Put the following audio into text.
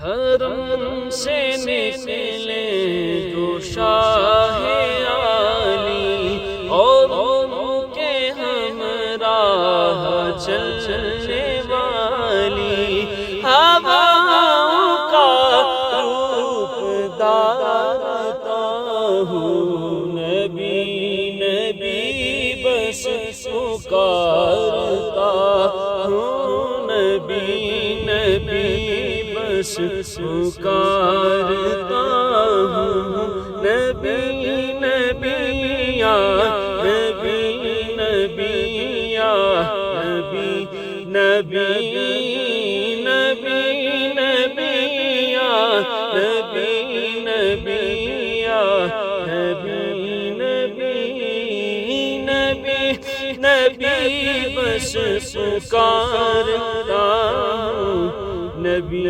हरम से निकले जो शाहे आली और उनके हमराह चलने वाली हवाओं का रूप दाता हूँ। नबी नबी बस पुकारता हूँ। नबी नबी बस पुकारता हूँ। नबी नबी या नबी नबी या नबी नबी नबी नबी या नबी नबी या नबी नबी नबी नबी बस पुकारता हूँ। नबी